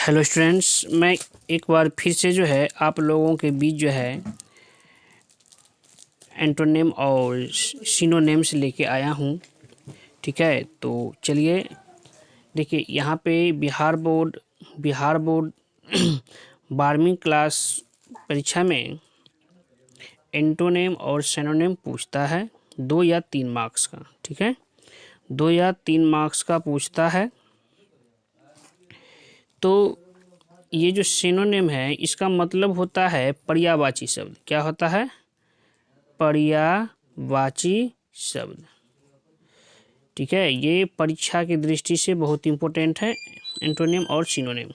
Hello students, मैं एक बार फिर से जो है आप लोगों के बीच जो है एंटोनिम और सिनोनिम्स लेके आया हूँ। ठीक है, तो चलिए देखिए यहाँ पे बिहार बोर्ड 12वीं क्लास परीक्षा में एंटोनिम और सिनोनिम पूछता है 2 या 3 मार्क्स का। ठीक है, 2 या 3 मार्क्स का पूछता है। तो ये जो सिनोनिम है इसका मतलब होता है पर्यायवाची शब्द। क्या होता है? पर्यायवाची शब्द। ठीक है, ये परीक्षा की दृष्टि से बहुत इम्पोर्टेंट है एंटोनिम और सिनोनिम।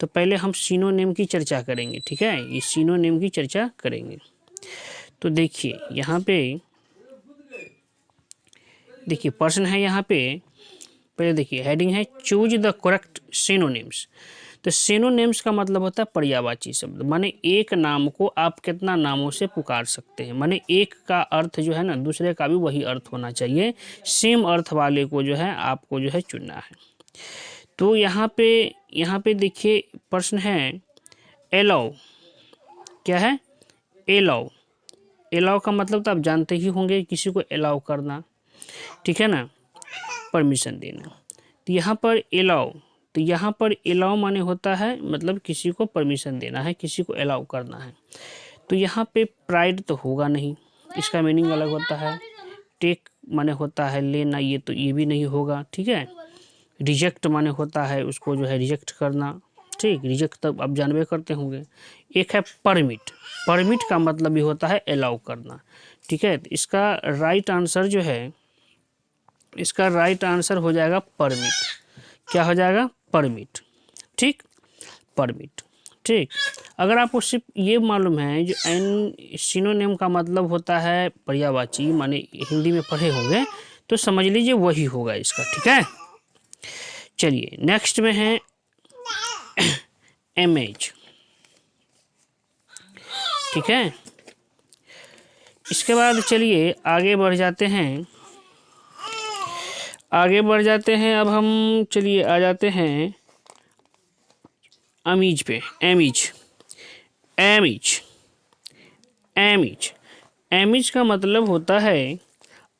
तो पहले हम सिनोनिम की चर्चा करेंगे। ठीक है, ये सिनोनिम की चर्चा करेंगे। तो देखिए यहाँ पे देखिए प्रश्न है यहाँ पे। पहले देखिए हेडिंग है चूज द करेक्ट सिनोनिम्स। तो सिनोनिम्स का मतलब होता है पर्यायवाची शब्द, माने एक नाम को आप कितना नामों से पुकार सकते हैं। माने एक का अर्थ जो है ना दूसरे का भी वही अर्थ होना चाहिए, सेम अर्थ वाले को जो है आपको जो है चुनना है। तो यहाँ पे देखिए प्रश्न है एलाउ। क्या है? एलाउ। एलाउ का मतलब तो आप जानते ही होंगे, किसी को एलाउ करना। ठीक है ना, परमिशन देना। तो यहाँ पर एलाउ माने होता है मतलब किसी को परमिशन देना है, किसी को एलाउ करना है। तो यहाँ पे प्राइड तो होगा नहीं, इसका मीनिंग अलग होता है। टेक माने होता है लेना, ये भी नहीं होगा। ठीक है, रिजेक्ट माने होता है उसको जो है रिजेक्ट करना। ठीक, रिजेक्ट तब आप जानबे करते होंगे। एक है परमिट। परमिट का मतलब भी होता है एलाउ करना। ठीक है, तो इसका राइट आंसर हो जाएगा परमिट। क्या हो जाएगा? परमिट। ठीक, परमिट। ठीक, अगर आपको सिर्फ ये मालूम है जो सिनोनिम का मतलब होता है पर्यायवाची, माने हिंदी में पढ़े होंगे तो समझ लीजिए वही होगा इसका। ठीक है, चलिए नेक्स्ट में है इमेज। ठीक है, इसके बाद चलिए आगे बढ़ जाते हैं। अब हम चलिए आ जाते हैं अमीज पे। एमिज का मतलब होता है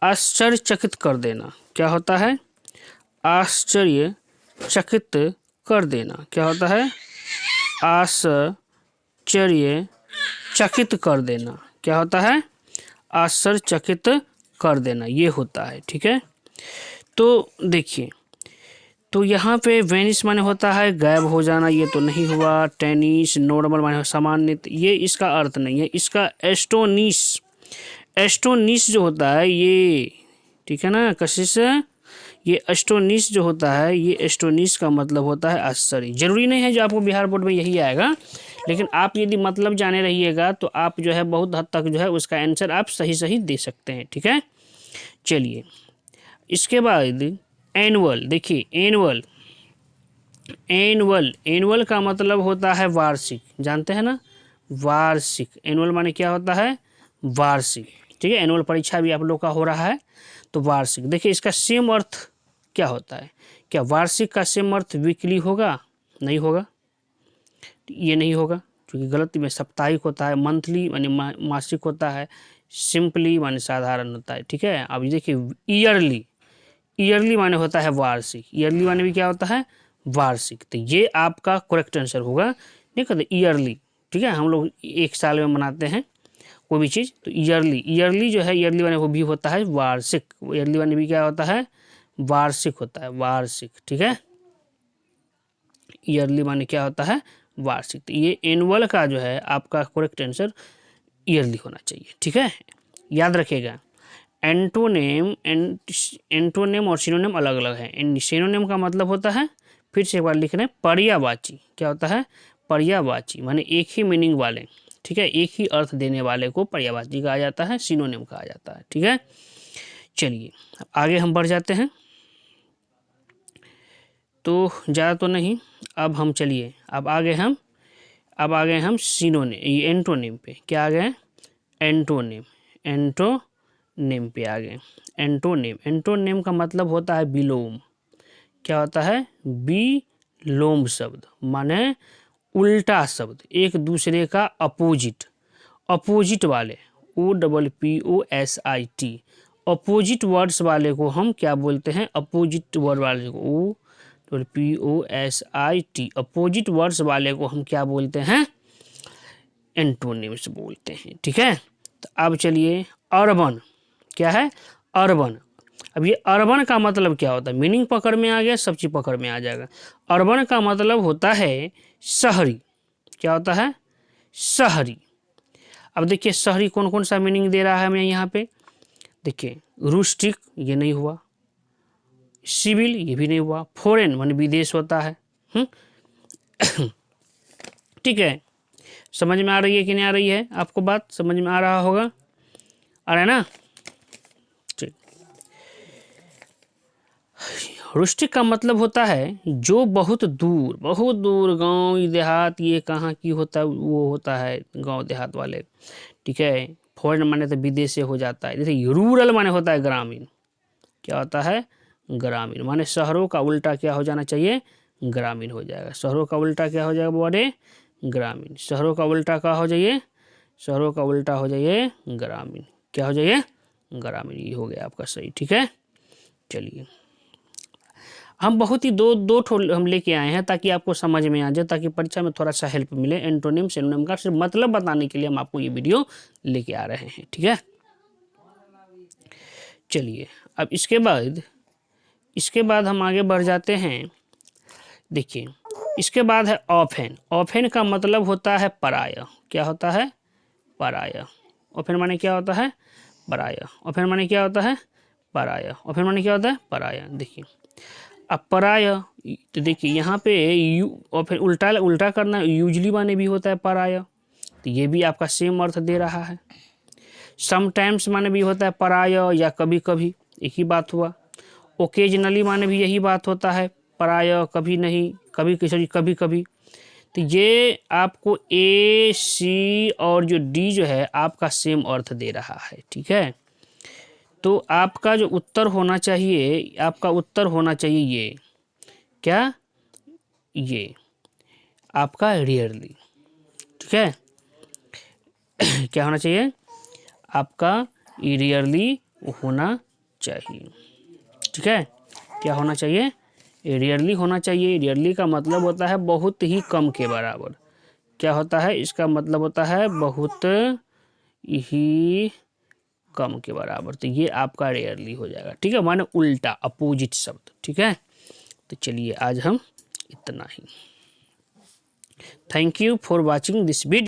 आश्चर्यचकित कर देना। क्या होता है? आश्चर्यचकित कर देना। क्या होता है? आश्चर्यचकित कर देना। क्या होता है? आश्चर्यचकित कर देना, ये होता है। ठीक है, तो देखिए तो यहाँ पे वेनिस माने होता है गायब हो जाना, ये तो नहीं हुआ। टेनिस नॉर्मल माने सामान्य, ये इसका अर्थ नहीं है। इसका एस्टोनिश जो होता है ये, ठीक है ना कशिश, ये एस्टोनिश जो होता है, ये एस्टोनिश का मतलब होता है आश्चर्य। जरूरी नहीं है जो आपको बिहार बोर्ड में यही आएगा, लेकिन आप यदि मतलब जाने रहिएगा तो आप जो है बहुत हद तक जो है उसका आंसर आप सही दे सकते हैं। ठीक है, चलिए इसके बाद एनुअल। देखिए एनुअल का मतलब होता है वार्षिक। जानते हैं ना, वार्षिक। एनुअल माने क्या होता है? वार्षिक। ठीक है, एनुअल परीक्षा भी आप लोग का हो रहा है तो वार्षिक। देखिए इसका सेम अर्थ क्या होता है? क्या वार्षिक का सेम अर्थ वीकली होगा? नहीं होगा, ये नहीं होगा क्योंकि गलत में साप्ताहिक होता है। मंथली माने मासिक होता है। सिंपली माने साधारण होता है। ठीक है, अब देखिए ईयरली माने होता है वार्षिक। ईयरली माने भी क्या होता है? वार्षिक। तो ये आपका करेक्ट आंसर होगा। नहीं कहते ईयरली। ठीक है, हम लोग एक साल में मनाते हैं कोई भी चीज़, तो ईयरली जो है, ईयरली माने वो भी होता है वार्षिक। ईयरली माने भी क्या होता है? वार्षिक होता है, वार्षिक। ठीक है, ईयरली माने क्या होता है? वार्षिक। तो ये एनुअल का जो है आपका करेक्ट आंसर ईयरली होना चाहिए। ठीक है, याद रखिएगा। एंटोनेम और सिनोनिम अलग अलग है। सिनोनिम का मतलब होता है, फिर से एक बार लिख रहे हैं, पर्यायवाची। क्या होता है? पर्यायवाची माने एक ही मीनिंग वाले। ठीक है, एक ही अर्थ देने वाले को पर्यायवाची कहा जाता है, सिनोनिम कहा जाता है। ठीक है, चलिए आगे हम बढ़ जाते हैं। तो ज़्यादा तो नहीं, अब हम चलिए अब आ गए हम सिनोनिम एंटोनिम पे। क्या आ गए? एंटोनिम पे आ गए। एंटोनिम का मतलब होता है विलोम। क्या होता है? लोम्ब शब्द माने उल्टा शब्द, एक दूसरे का अपोजिट, अपोजिट वाले, OPPOSIT, अपोजिट वर्ड्स वाले को हम क्या बोलते हैं, अपोजिट वर्ड वाले को OPPOSIT, अपोजिट वर्ड्स वाले को हम क्या बोलते हैं, एंटोनिम्स बोलते हैं। ठीक है, तो अब चलिए अर्बन, क्या है, अर्बन। अब ये अर्बन का मतलब क्या होता है, मीनिंग पकड़ में आ गया, सब चीज पकड़ में आ जाएगा। अर्बन का मतलब होता है शहरी, क्या होता है, शहरी। अब देखिए शहरी कौन कौन सा मीनिंग दे रहा है हमें यहाँ पे, देखिए रूस्टिक ये नहीं हुआ, सिविल ये भी नहीं हुआ, फॉरेन माने विदेश होता है। ठीक है, समझ में आ रही है कि नहीं आ रही है, आपको बात समझ में आ रहा होगा, आ रहा है ना। ठीक, रुस्टिक का मतलब होता है जो बहुत दूर गांव देहात, ये कहाँ की होता है, वो होता है गांव देहात वाले। ठीक है, फॉरेन माने तो विदेश से हो जाता है। जैसे रूरल माने होता है ग्रामीण, क्या होता है, ग्रामीण माने शहरों का उल्टा क्या हो जाना चाहिए, ग्रामीण हो जाएगा। शहरों का उल्टा क्या हो जाएगा बोले, ग्रामीण। शहरों का उल्टा क्या हो जाइए, शहरों का उल्टा हो जाइए ग्रामीण, क्या हो जाइए, ग्रामीण। ये हो गया आपका सही। ठीक है, चलिए हम बहुत ही दो ठो हम लेके आए हैं ताकि आपको समझ में आ जाए, ताकि परीक्षा में थोड़ा सा हेल्प मिले। एंटोनिम सिनोनिम का सिर्फ मतलब बताने के लिए हम आपको ये वीडियो लेके आ रहे हैं। ठीक है, चलिए अब इसके बाद हम आगे बढ़ जाते हैं। देखिए इसके बाद है ऑफेन। ऑफेन का मतलब होता है पराया, क्या होता है, पराया। ऑफेन माने क्या होता है, पराया। ऑफेन माने क्या होता है, पराया। ऑफेन माने क्या होता है, पराया। देखिए अब पराया, तो देखिए यहाँ पे और फिर उल्टा करना, यूजली माने भी होता है पराया, तो ये भी आपका सेम अर्थ दे रहा है। समटाइम्स माने भी होता है पराया, या कभी कभी, एक ही बात हुआ। ओकेजनली माने भी यही बात होता है, पराया कभी नहीं, कभी कभी। तो ये आपको A, C और जो D जो है आपका सेम अर्थ दे रहा है। ठीक है, तो आपका जो उत्तर होना चाहिए, आपका उत्तर होना चाहिए ये, क्या, ये आपका रेयरली। ठीक है, क्या होना चाहिए, आपका रेयरली होना चाहिए। ठीक है, क्या होना चाहिए, रेयरली होना चाहिए। रेयरली का मतलब होता है बहुत ही कम के बराबर। क्या होता है, इसका मतलब होता है बहुत ही कम के बराबर। तो ये आपका रेयरली हो जाएगा। ठीक है, माने उल्टा, अपोजिट शब्द। ठीक है, तो चलिए आज हम इतना ही। Thank you for watching this video.